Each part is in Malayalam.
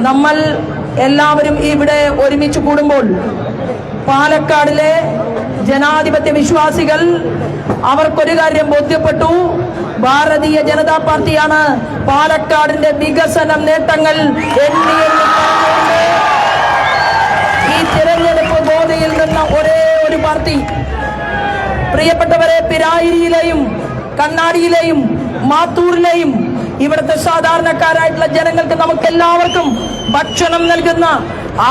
നമ്മൾ എല്ലാവരും ഇവിടെ ഒരുമിച്ച് കൂടുമ്പോൾ പാലക്കാടിലെ ജനാധിപത്യ വിശ്വാസികൾ അവർക്കൊരു കാര്യം ബോധ്യപ്പെട്ടു. ഭാരതീയ ജനതാ പാർട്ടിയാണ് പാലക്കാടിന്റെ വികസന നേട്ടങ്ങൾ ഈ തിരഞ്ഞെടുപ്പ് ഗോതയിൽ നിന്ന ഒരേ ഒരു പാർട്ടി. പ്രിയപ്പെട്ടവരെ, പിരായിരിയിലെയും കണ്ണാടിയിലെയും മാത്തൂരിലെയും ഇവിടുത്തെ സാധാരണക്കാരായിട്ടുള്ള ജനങ്ങൾക്ക് നമുക്കെല്ലാവർക്കും ഭക്ഷണം നൽകുന്ന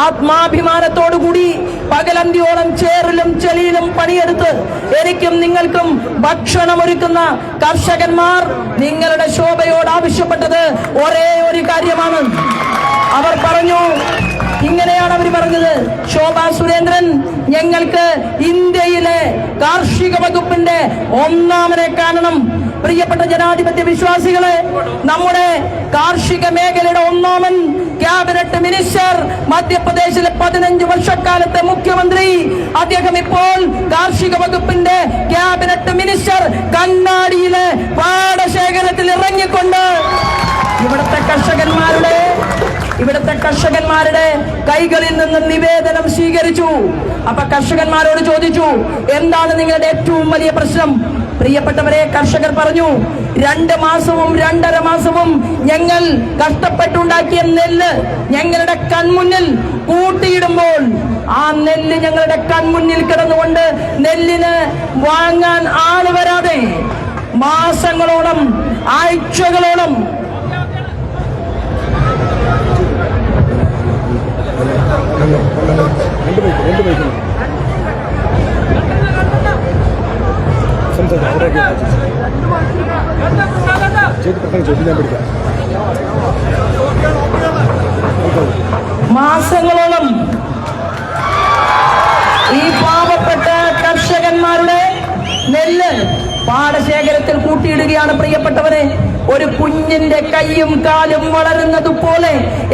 ആത്മാഭിമാനത്തോടുകൂടി പകലന്തിയോളം ചേറിലും ചെളിയിലും പണിയെടുത്ത് എനിക്കും നിങ്ങൾക്കും ഭക്ഷണം ഒരുക്കുന്ന കർഷകന്മാർ നിങ്ങളുടെ ശോഭയോട് ആവശ്യപ്പെട്ടത് ഒരേ ഒരു കാര്യമാണ്. അവർ പറഞ്ഞു, ഇങ്ങനെയാണ് അവർ പറഞ്ഞത്, ശോഭാ സുരേന്ദ്രൻ, ഞങ്ങൾക്ക് ഇന്ത്യയിലെ കാർഷിക വകുപ്പിന്റെ ഒന്നാമനെ കാണണം. പ്രിയപ്പെട്ട ജനാധിപത്യ വിശ്വാസികളെ, നമ്മുടെ കാർഷിക മേഖലയുടെ ഒന്നാമൻ ക്യാബിനറ്റ് മിനിസ്റ്റർ, മധ്യപ്രദേശിലെ 15 വർഷക്കാലത്തെ മുഖ്യമന്ത്രി, അദ്ദേഹം ഇപ്പോൾ കാർഷിക വകുപ്പിന്റെ ക്യാബിനറ്റ് മിനിസ്റ്റർ കണ്ണാടിയിലെ പാടശേഖരത്തിൽ ഇറങ്ങിക്കൊണ്ട് ഇവിടുത്തെ കർഷകന്മാരുടെ കൈകളിൽ നിന്ന് നിവേദനം സ്വീകരിച്ചു. അപ്പൊ കർഷകന്മാരോട് ചോദിച്ചു, എന്താണ് നിങ്ങളുടെ ഏറ്റവും വലിയ പ്രശ്നം? പ്രിയപ്പെട്ടവരെ, കർഷകർ പറഞ്ഞു, 2 മാസവും 2.5 മാസവും ഞങ്ങൾ കഷ്ടപ്പെട്ടുണ്ടാക്കിയ നെല്ല് ഞങ്ങളുടെ കൺമുന്നിൽ കൂട്ടിയിടുമ്പോൾ ആ നെല്ല് ഞങ്ങളുടെ കൺമുന്നിൽ കിടന്നുകൊണ്ട് നെല്ലിന് വാങ്ങാൻ ആള് വരാതെ മാസങ്ങളോളം ആഴ്ചകളോളം മാസങ്ങളോളം ഈ പാവപ്പെട്ട കർഷകന്മാരുടെ നെല്ല് പാടശേഖരത്തിൽ കൂട്ടിയിടുകയാണ്. പ്രിയപ്പെട്ടവരെ, ഒരു കുഞ്ഞിന്റെ കൈയും കാലും വളരുന്നത് പോലെ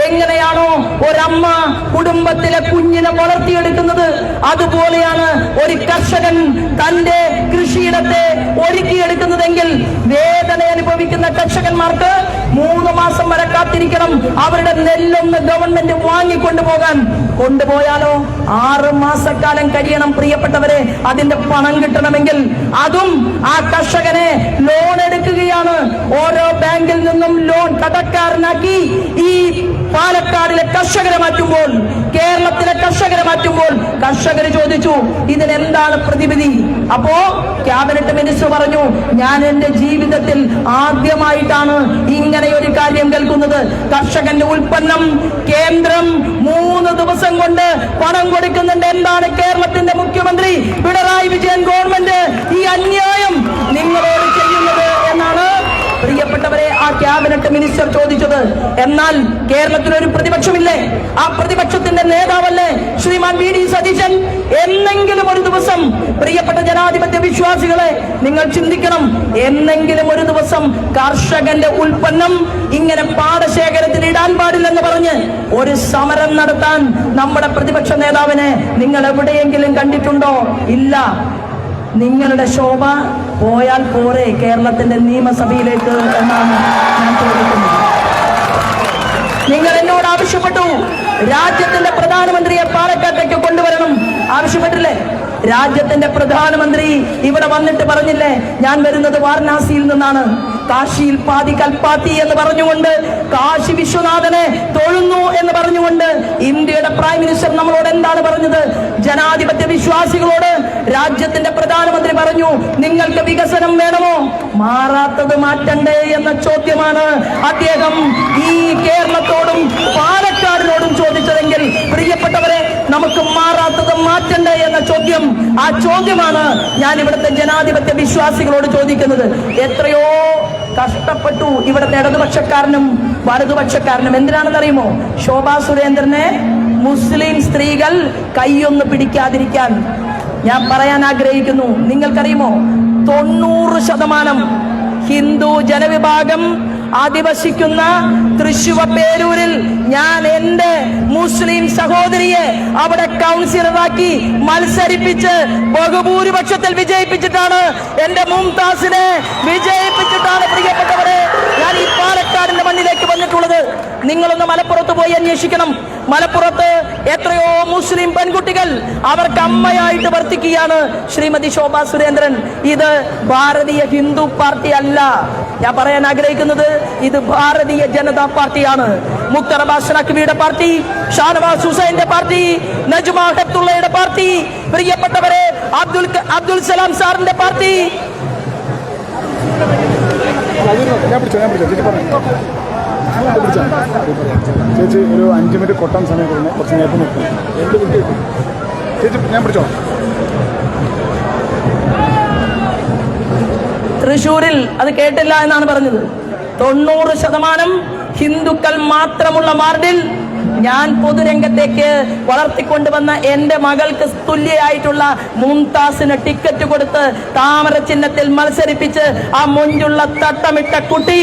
എങ്ങനെയാണോ ഒരമ്മ കുടുംബത്തിലെ കുഞ്ഞിനെ വളർത്തിയെടുക്കുന്നത്, അതുപോലെയാണ് ഒരു കർഷകൻ തന്റെ കൃഷിയിടത്തെ ഒരുക്കിയെടുക്കുന്നതെങ്കിൽ വേദന അനുഭവിക്കുന്ന കർഷകന്മാർക്ക് 3 മാസം വരെ കാത്തിരിക്കണം അവരുടെ നെല്ലൊന്ന് ഗവൺമെന്റ് വാങ്ങിക്കൊണ്ടുപോകാൻ. കൊണ്ടുപോയാലോ 6 മാസക്കാലം കഴിയണം. പ്രിയപ്പെട്ടവരെ, അതിന്റെ പണം കിട്ടണമെങ്കിൽ അതും ആ കർഷകനെ ലോൺ എടുക്കുകയാണ്. ഓരോ ബാങ്കിൽ നിന്നും ലോൺ കടക്കാരനാക്കി ഈ പാലക്കാടിലെ കർഷകരെ മാറ്റുമ്പോൾ, കേരളത്തിലെ കർഷകരെ മാറ്റുമ്പോൾ കർഷകർ ചോദിച്ചു, ഇതിനെന്താണ് പ്രതിവിധി? അപ്പോ ക്യാബിനറ്റ് മിനിസ്റ്റർ പറഞ്ഞു, ഞാൻ എന്റെ ജീവിതത്തിൽ ആദ്യമായിട്ടാണ് ഇങ്ങനെ ഒരു കാര്യം കേൾക്കുന്നത്. കർഷകന്റെ ഉൽപ്പന്നം കേന്ദ്രം 3 ദിവസം കൊണ്ട് പണം കൊടുക്കുന്നുണ്ട്. എന്താണ് കേരളത്തിന്റെ മുഖ്യമന്ത്രി പിണറായി വിജയൻ ഗവൺമെന്റ് ഈ അന്യായം നിങ്ങളോട് ചെയ്യുന്നത് എന്നാണ് പ്രിയപ്പെട്ടവരെ ആ ക്യാബിനറ്റ് മിനിസ്റ്റർ ചോദിച്ചത്. എന്നാൽ കേരളത്തിലൊരു പ്രതിപക്ഷമില്ലേ? ആ പ്രതിപക്ഷത്തിന്റെ നേതാവല്ലേ ശ്രീമാൻ വി ഡി സതീശൻ? എന്നെങ്കിലും ഒരു ദിവസം, പ്രിയപ്പെട്ട ജനാധിപത്യ വിശ്വാസികളെ, നിങ്ങൾ ചിന്തിക്കണം, എന്നെങ്കിലും ഒരു ദിവസം കർഷകന്റെ ഉൽപ്പന്നം ഇങ്ങനെ പാടശേഖരത്തിൽ ഇടാൻ പാടില്ലെന്ന് പറഞ്ഞ് ഒരു സമരം നടത്താൻ നമ്മുടെ പ്രതിപക്ഷ നേതാവിനെ നിങ്ങൾ എവിടെയെങ്കിലും കണ്ടിട്ടുണ്ടോ? ഇല്ല. നിങ്ങളുടെ ശോഭ പോയാൽ പോരെ കേരളത്തിന്റെ നിയമസഭയിലേക്ക് എന്നാണ് ഞാൻ ചോദിക്കുന്നത്. നിങ്ങൾ എന്നോട് ആവശ്യപ്പെട്ടു രാജ്യത്തിന്റെ പ്രധാനമന്ത്രിയെ പാലക്കാട്ടേക്ക് കൊണ്ടുവരണം, ആവശ്യപ്പെട്ടില്ലേ? രാജ്യത്തിന്റെ പ്രധാനമന്ത്രി ഇവിടെ വന്നിട്ട് പറഞ്ഞില്ലേ, ഞാൻ വരുന്നത് വാരണാസിയിൽ നിന്നാണ്, കാശിയിൽ പാതി കൽപ്പാത്തി എന്ന് പറഞ്ഞുകൊണ്ട് കാശി വിശ്വനാഥനെ തൊഴുന്നു എന്ന് പറഞ്ഞുകൊണ്ട് ഇന്ത്യയുടെ പ്രൈം മിനിസ്റ്റർ നമ്മളോട് എന്താണ് പറഞ്ഞത്? ജനാധിപത്യ വിശ്വാസികളോട് രാജ്യത്തിന്റെ പ്രധാനമന്ത്രി പറഞ്ഞു, നിങ്ങൾക്ക് വികസനം വേണമോ? മാറാത്തത് മാറ്റണ്ടേ എന്ന ചോദ്യമാണ് അദ്ദേഹം ഈ കേരളത്തോടും പാലക്കാടിനോടും ചോദിച്ചതെങ്കിൽ, പ്രിയപ്പെട്ടവരെ, നമുക്ക് മാറാത്തത് മാറ്റണ്ടേ എന്ന ചോദ്യം, ആ ചോദ്യമാണ് ഞാൻ ഇവിടുത്തെ ജനാധിപത്യ വിശ്വാസികളോട് ചോദിക്കുന്നത്. എത്രയോ കഷ്ടപ്പെട്ടു ഇവിടുത്തെ ഇടതുപക്ഷക്കാരനും വലതുപക്ഷക്കാരനും. എന്തിനാണെന്നറിയുമോ? ശോഭാ സുരേന്ദ്രനെ മുസ്ലിം സ്ത്രീകൾ കൈയൊന്ന് പിടിക്കാതിരിക്കാൻ. ഞാൻ പറയാൻ ആഗ്രഹിക്കുന്നു, നിങ്ങൾക്കറിയുമോ 90% ഹിന്ദു ജനവിഭാഗം അധിവസിക്കുന്ന തൃശ്ശൂർ പേരൂരിൽ ഞാൻ എന്റെ മുസ്ലിം സഹോദരിയെ അവിടെ കൗൺസിലറാക്കി മത്സരിപ്പിച്ച് ബഹുഭൂരിപക്ഷത്തിൽ വിജയിപ്പിച്ചിട്ടാണ്, എന്റെ മുംതാസിനെ വിജയിപ്പിച്ചിട്ടാണ് പ്രിയപ്പെട്ടവരെ ഞാൻ ഈ പാലക്കാടിന്റെ മണ്ണിൽ നാടിലേക്ക് വന്നിട്ടുള്ളത്. നിങ്ങളൊന്ന് മലപ്പുറത്ത് പോയി അന്വേഷിക്കണം. മലപ്പുറത്ത് എത്രയോ മുസ്ലിം പെൺകുട്ടികൾ അവർക്ക് അമ്മയായിട്ട് വർത്തിക്കുകയാണ്. ശ്രീമതി ശോഭാ സുരേന്ദ്രൻ, ഇത് ഭാരതീയ ഹിന്ദു പാർട്ടി അല്ല. ഞാൻ പറയാൻ ആഗ്രഹിക്കുന്നത് ഇത് ഭാരതീയ ജനതാ പാർട്ടിയാണ്. മുക്തർ അബ്ബാസ് നഖ്വിയുടെ പാർട്ടി, ഷാനവാസ് ഹുസൈന്റെ പാർട്ടി, നജ്മ ഹെപ്തുള്ളയുടെ പാർട്ടി, പ്രിയപ്പെട്ടവരെ അബ്ദുൽ സലാം സാറിന്റെ പാർട്ടി. ചേച്ചി ഒരു 5 മിനിറ്റ് കൊട്ടാൻ സമയം കൊടുക്കണം. കുറച്ച് നേരത്തെ നോക്കണം. ചേച്ചി ഞാൻ പിടിച്ചോ. തൃശൂരിൽ അത് കേട്ടില്ല എന്നാണ് പറഞ്ഞത്. 90% ഹിന്ദുക്കൾ മാത്രമുള്ള വാർഡിൽ ഞാൻ പൊതുരംഗത്തേക്ക് വളർത്തിക്കൊണ്ടുവന്ന എന്റെ മകൾക്ക് തുല്യയായിട്ടുള്ള മുംതാസിന് ടിക്കറ്റ് കൊടുത്ത് താമര ചിഹ്നത്തിൽ മത്സരിപ്പിച്ച് ആ മൊഞ്ചുള്ള തട്ടമിട്ട കുട്ടി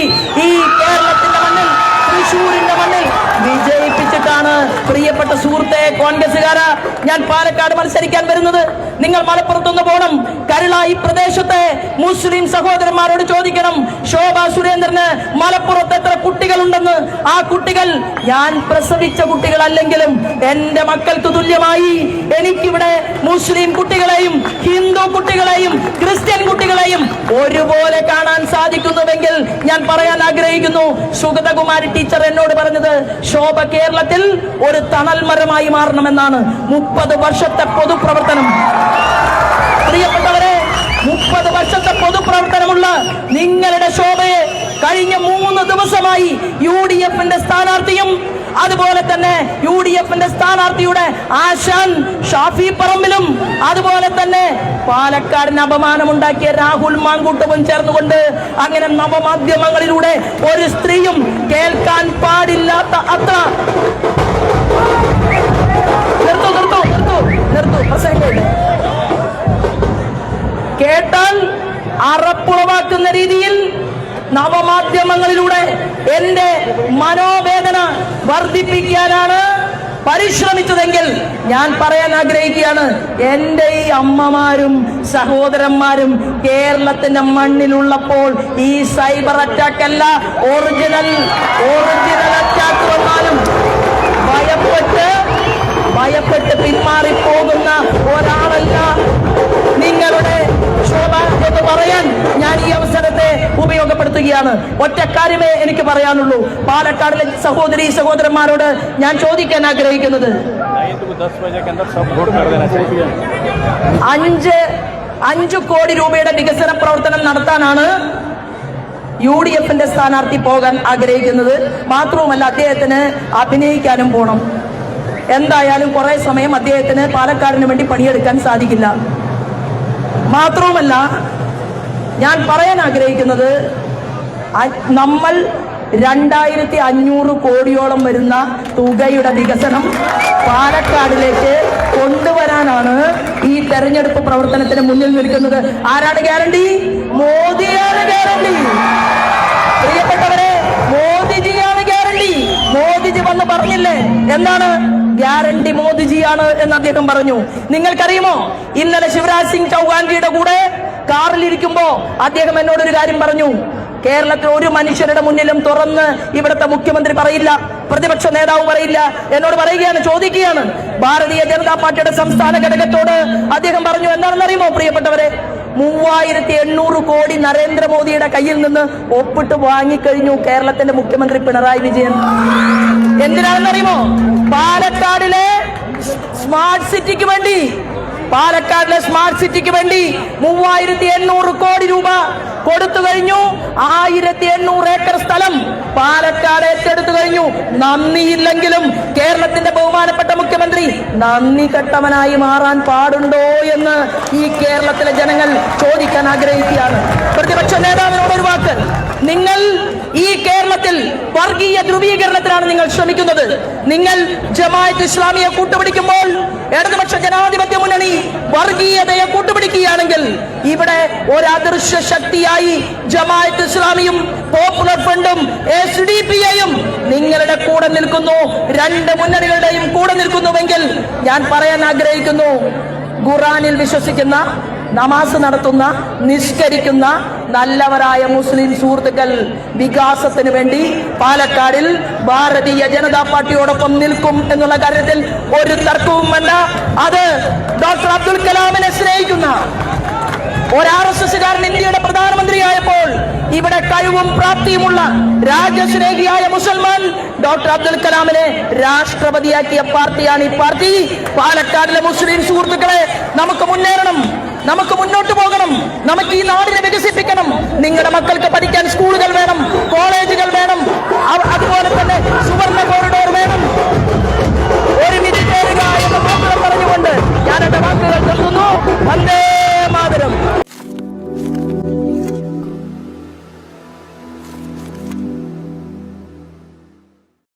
ഈ കേരളത്തിന്റെ മണ്ണിൽ, തൃശൂരിന്റെ മണ്ണിൽ വിജയിപ്പിച്ചിട്ടാണ് പ്രിയപ്പെട്ട സുഹൃത്തെ കോൺഗ്രസുകാരാ ഞാൻ പാലക്കാട് മത്സരിക്കാൻ വരുന്നത്. നിങ്ങൾ മലപ്പുറത്തൊന്ന് പോകണം. കരുള ഈ പ്രദേശത്തെ മുസ്ലിം സഹോദരന്മാരോട് ചോദിക്കണം, ശോഭാ സുരേന്ദ്രന് മലപ്പുറത്ത് എത്ര കുട്ടികളുണ്ടെന്ന്. ആ കുട്ടികൾ ഞാൻ പ്രസവിച്ച കുട്ടികളല്ലെങ്കിലും എന്റെ മക്കൾക്ക് തുല്യമായി എനിക്കിവിടെ മുസ്ലിം കുട്ടികളെയും ഹിന്ദു കുട്ടികളെയും ക്രിസ്ത്യൻ കുട്ടികളെയും ഒരുപോലെ കാണാൻ സാധിക്കുന്നുവെങ്കിൽ ഞാൻ പറയാൻ ആഗ്രഹിക്കുന്നു, സുഗതകുമാരി ടീച്ചർ എന്നോട് പറഞ്ഞത് ശോഭ കേരളത്തിൽ ഒരു തണൽ മരമായി മാറണമെന്നാണ്. 30 വർഷത്തെ പൊതുപ്രവർത്തനം, പ്രിയപ്പെട്ടവരെ, 30 വർഷത്തെ പൊതുപ്രവർത്തനമുള്ള നിങ്ങളുടെ ശോഭയെ കഴിഞ്ഞ 3 ദിവസമായി UDFന്റെ സ്ഥാനാർത്ഥിയും അതുപോലെ തന്നെ UDFന്റെ സ്ഥാനാർത്ഥിയുടെ ആശാൻ ഷാഫി പറമ്പിലും അതുപോലെ തന്നെ പാലക്കാടിന് അപമാനമുണ്ടാക്കിയ രാഹുൽ മാങ്കൂട്ടവും ചേർന്നുകൊണ്ട് അങ്ങനെ നവമാധ്യമങ്ങളിലൂടെ ഒരു സ്ത്രീയും കേൾക്കാൻ പാടില്ലാത്ത അത്ര നിർത്തൂ പ്രസംഗം കേട്ടാൽ അറപ്പുളവാക്കുന്ന രീതിയിൽ നവമാധ്യമങ്ങളിലൂടെ എന്റെ മനോവേദന വർദ്ധിപ്പിക്കാനാണ് പരിശ്രമിച്ചതെങ്കിൽ ഞാൻ പറയാൻ ആഗ്രഹിക്കുകയാണ്, എന്റെ ഈ അമ്മമാരും സഹോദരന്മാരും കേരളത്തിന്റെ മണ്ണിലുള്ളപ്പോൾ ഈ സൈബർ അറ്റാക്ക് അല്ല, ഒറിജിനൽ അറ്റാക്ക് വന്നാലും ഭയപ്പെട്ട് പിന്മാറിപ്പോകുന്ന ഒരാളല്ല നിങ്ങളുടെ ശോഭ എന്ന് പറയാൻ ഞാൻ ഈ അവസരത്തെ ഉപയോഗപ്പെടുത്തുകയാണ്. ഒറ്റ കാര്യമേ എനിക്ക് പറയാനുള്ളൂ. പാലക്കാടിലെ സഹോദരി സഹോദരന്മാരോട് ഞാൻ ചോദിക്കാൻ ആഗ്രഹിക്കുന്നത്, 5 കോടി രൂപയുടെ വികസന പ്രവർത്തനം നടത്താനാണ് UDFന്റെ സ്ഥാനാർത്ഥി പോകാൻ ആഗ്രഹിക്കുന്നത്. മാത്രവുമല്ല അദ്ദേഹത്തിന് അഭിനയിക്കാനും പോണം. എന്തായാലും കുറെ സമയം അദ്ദേഹത്തിന് പാലക്കാടിന് വേണ്ടി പണിയെടുക്കാൻ സാധിക്കില്ല. മാത്രവുമല്ല ഞാൻ പറയാൻ ആഗ്രഹിക്കുന്നത്, നമ്മൾ 2500 കോടിയോളം വരുന്ന തുകയുടെ വികസനം പാലക്കാടിലേക്ക് കൊണ്ടുവരാനാണ് ഈ തെരഞ്ഞെടുപ്പ് പ്രവർത്തനത്തിന് മുന്നിൽ നിൽക്കുന്നത്. ആരാണ് ഗ്യാരണ്ടി? മോദിയാണ് ഗ്യാരണ്ടി. പ്രിയപ്പെട്ടവരെ, മോദിജിയാണ് ഗ്യാരണ്ടി. മോദിജി വന്ന് പറഞ്ഞില്ലേ എന്താണ് ഗ്യാരണ്ടി? മോദിജിയാണ് എന്ന് അദ്ദേഹം പറഞ്ഞു. നിങ്ങൾക്കറിയുമോ, ഇന്നലെ ശിവരാജ് സിംഗ് ചൗഹാൻജിയുടെ കൂടെ കാറിലിരിക്കുമ്പോ അദ്ദേഹം എന്നോടൊരു കാര്യം പറഞ്ഞു. കേരളത്തിൽ ഒരു മനുഷ്യരുടെ മുന്നിലും തുറന്ന് ഇവിടുത്തെ മുഖ്യമന്ത്രി പറയില്ല, പ്രതിപക്ഷ നേതാവ് പറയില്ല. എന്നോട് പറയുകയാണ്, ചോദിക്കുകയാണ്, ഭാരതീയ ജനതാ പാർട്ടിയുടെ സംസ്ഥാന ഘടകത്തോട് അദ്ദേഹം പറഞ്ഞു എന്താണെന്നറിയുമോ പ്രിയപ്പെട്ടവരെ, 3800 കോടി നരേന്ദ്രമോദിയുടെ കയ്യിൽ നിന്ന് ഒപ്പിട്ട് വാങ്ങിക്കഴിഞ്ഞു കേരളത്തിന്റെ മുഖ്യമന്ത്രി പിണറായി വിജയൻ. എന്തിനാണെന്നറിയുമോ? പാലക്കാടിലെ സ്മാർട്ട് സിറ്റിക്ക് വേണ്ടി 3800 കോടി രൂപ കൊടുത്തു കഴിഞ്ഞു. 1800 ഏക്കർ സ്ഥലം പാലക്കാട് ഏറ്റെടുത്തു കഴിഞ്ഞു. നന്ദിയില്ലെങ്കിലും കേരളത്തിന്റെ ബഹുമാനപ്പെട്ട മുഖ്യമന്ത്രി നന്ദി കെട്ടവനായി മാറാൻ പാടുണ്ടോ എന്ന് ഈ കേരളത്തിലെ ജനങ്ങൾ ചോദിക്കാൻ ആഗ്രഹിക്കുകയാണ്. പ്രതിപക്ഷ നേതാവിനോട് ഒരു വാക്ക്, നിങ്ങൾ ഈ കേരളത്തിൽ വർഗീയ ധ്രുവീകരണത്തിനാണ് നിങ്ങൾ ശ്രമിക്കുന്നത്. നിങ്ങൾ ജമാഅത്ത് ഇസ്ലാമിയെ കൂട്ടുപിടിക്കുമ്പോൾ ഇടതുപക്ഷ ജനാധിപത്യ മുന്നണി വർഗീയതയെ കൂട്ടുപിടിക്കുകയാണെങ്കിൽ ഇവിടെ ഒരു അദൃശ്യ ശക്തിയായി ജമാഅത്ത് ഇസ്ലാമിയും പോപ്പുലർ ഫ്രണ്ടും SDP-യും നിങ്ങളുടെ കൂടെ നിൽക്കുന്നു. 2 മുന്നണികളുടെയും കൂടെ നിൽക്കുന്നുവെങ്കിൽ ഞാൻ പറയാൻ ആഗ്രഹിക്കുന്നു, ഖുറാനിൽ വിശ്വസിക്കുന്ന നമാസ് നടത്തുന്ന, നിസ്കരിക്കുന്ന നല്ലവരായ മുസ്ലിം സുഹൃത്തുക്കൾ വികാസത്തിന് വേണ്ടി പാലക്കാടിൽ ഭാരതീയ ജനതാ പാർട്ടിയോടൊപ്പം നിൽക്കും എന്നുള്ള കാര്യത്തിൽ ഒരു തർക്കവും വേണ്ട. അത് ഡോക്ടർ അബ്ദുൽ കലാമിനെ സ്നേഹിക്കുന്ന ഒരു RSSകാരൻ ഇന്ത്യയുടെ പ്രധാനമന്ത്രിയായപ്പോൾ ഇവിടെ കഴിവും പ്രാപ്തിയുമുള്ള രാജ്യസ്നേഹിയായ മുസൽമാൻ ഡോക്ടർ അബ്ദുൽ കലാമിനെ രാഷ്ട്രപതിയാക്കിയ പാർട്ടിയാണ് ഈ പാർട്ടി. പാലക്കാടിലെ മുസ്ലിം സുഹൃത്തുക്കളെ, നമുക്ക് മുന്നേറണം, നമുക്ക് മുന്നോട്ട് പോകണം, നമുക്ക് ഈ നാടിനെ വികസിപ്പിക്കണം. നിങ്ങളുടെ മക്കൾക്ക് പഠിക്കാൻ സ്കൂളുകൾ വേണം, കോളേജുകൾ വേണം, അതുപോലെ തന്നെ